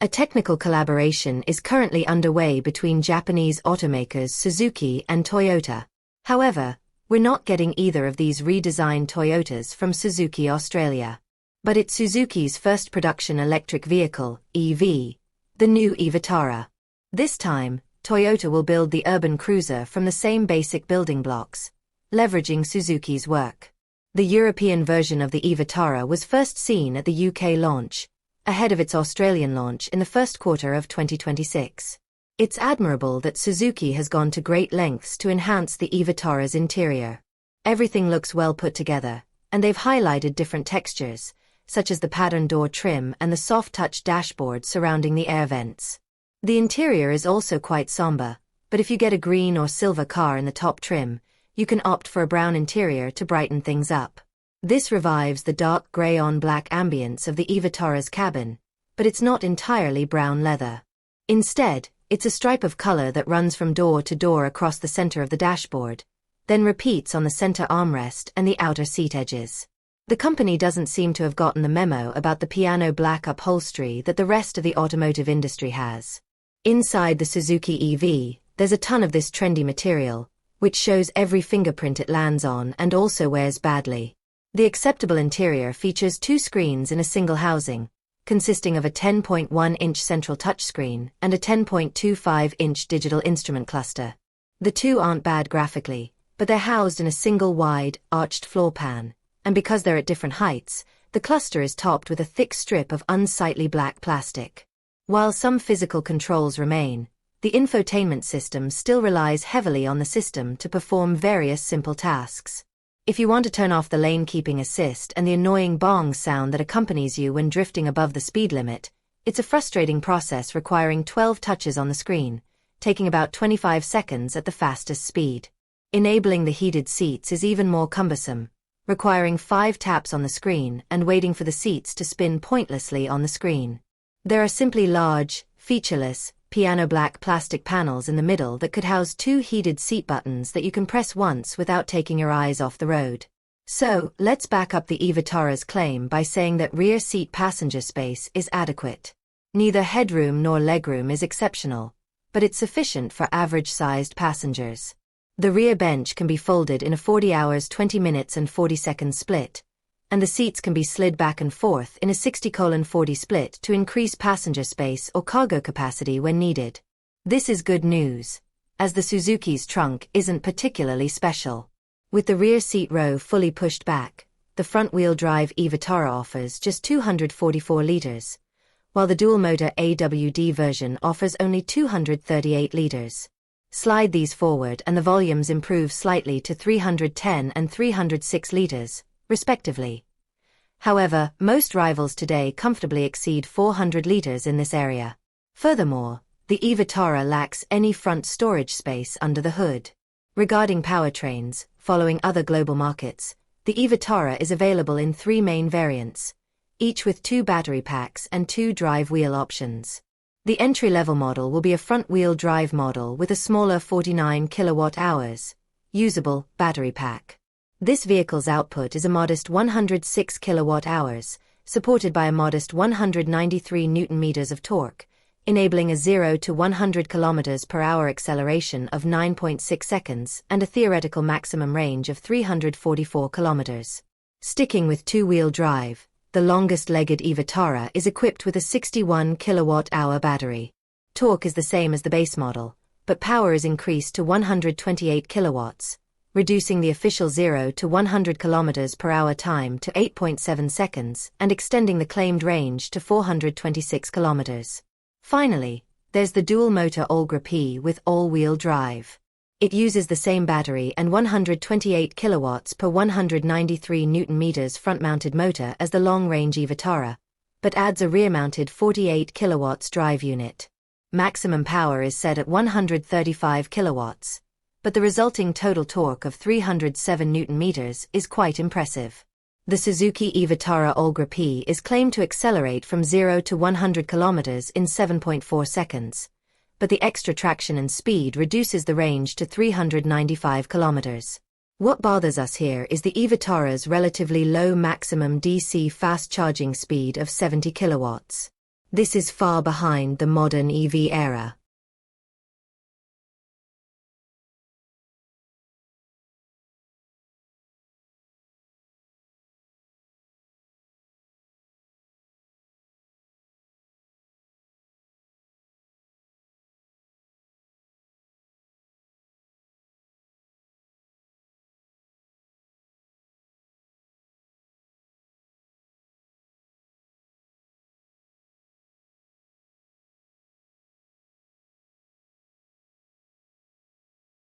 A technical collaboration is currently underway between Japanese automakers Suzuki and Toyota. However, we're not getting either of these redesigned Toyotas from Suzuki Australia. But it's Suzuki's first production electric vehicle, EV, the new e-Vitara. This time, Toyota will build the urban cruiser from the same basic building blocks, leveraging Suzuki's work. The European version of the e-Vitara was first seen at the UK launch, ahead of its Australian launch in the first quarter of 2026. It's admirable that Suzuki has gone to great lengths to enhance the e-Vitara's interior. Everything looks well put together, and they've highlighted different textures, such as the pattern door trim and the soft-touch dashboard surrounding the air vents. The interior is also quite somber, but if you get a green or silver car in the top trim, you can opt for a brown interior to brighten things up. This revives the dark grey-on-black ambience of the e-Vitara's cabin, but it's not entirely brown leather. Instead, it's a stripe of color that runs from door to door across the center of the dashboard, then repeats on the center armrest and the outer seat edges. The company doesn't seem to have gotten the memo about the piano black upholstery that the rest of the automotive industry has. Inside the Suzuki EV, there's a ton of this trendy material, which shows every fingerprint it lands on and also wears badly. The acceptable interior features 2 screens in a single housing, consisting of a 10.1-inch central touchscreen and a 10.25-inch digital instrument cluster. The two aren't bad graphically, but they're housed in a single wide, arched floor pan, and because they're at different heights, the cluster is topped with a thick strip of unsightly black plastic. While some physical controls remain, the infotainment system still relies heavily on the system to perform various simple tasks. If you want to turn off the lane-keeping assist and the annoying bong sound that accompanies you when drifting above the speed limit, it's a frustrating process requiring 12 touches on the screen, taking about 25 seconds at the fastest speed. Enabling the heated seats is even more cumbersome, requiring 5 taps on the screen and waiting for the seats to spin pointlessly on the screen. There are simply large, featureless, piano black plastic panels in the middle that could house 2 heated seat buttons that you can press once without taking your eyes off the road. So, let's back up the e-Vitara's claim by saying that rear seat passenger space is adequate. Neither headroom nor legroom is exceptional, but it's sufficient for average-sized passengers. The rear bench can be folded in a 40 hours 20 minutes and 40 seconds split, and the seats can be slid back and forth in a 60:40 split to increase passenger space or cargo capacity when needed. This is good news, as the Suzuki's trunk isn't particularly special. With the rear seat row fully pushed back, the front-wheel drive e-Vitara offers just 244 liters, while the dual-motor AWD version offers only 238 liters. Slide these forward and the volumes improve slightly to 310 and 306 liters, respectively. However, most rivals today comfortably exceed 400 liters in this area. Furthermore, the e-Vitara lacks any front storage space under the hood. Regarding powertrains, following other global markets, the e-Vitara is available in 3 main variants, each with 2 battery packs and 2 drive wheel options. The entry-level model will be a front-wheel drive model with a smaller 49 kWh, usable, battery pack. This vehicle's output is a modest 106 kWh, supported by a modest 193 Nm of torque, enabling a 0 to 100 km/h acceleration of 9.6 seconds and a theoretical maximum range of 344 km. Sticking with 2-wheel drive, the longest-legged e-Vitara is equipped with a 61 kWh battery. Torque is the same as the base model, but power is increased to 128 kilowatts, reducing the official 0 to 100 km/h time to 8.7 seconds and extending the claimed range to 426 km. Finally, there's the dual-motor Olgra P with all-wheel drive. It uses the same battery and 128 kilowatts per 193 Nm front-mounted motor as the long-range e-Vitara, but adds a rear-mounted 48 kilowatts drive unit. Maximum power is set at 135 kilowatts, but the resulting total torque of 307 Nm is quite impressive. The Suzuki e-Vitara Olgra P is claimed to accelerate from 0 to 100 km in 7.4 seconds, but the extra traction and speed reduces the range to 395 km. What bothers us here is the e-Vitara's relatively low maximum DC fast charging speed of 70 kilowatts. This is far behind the modern EV era.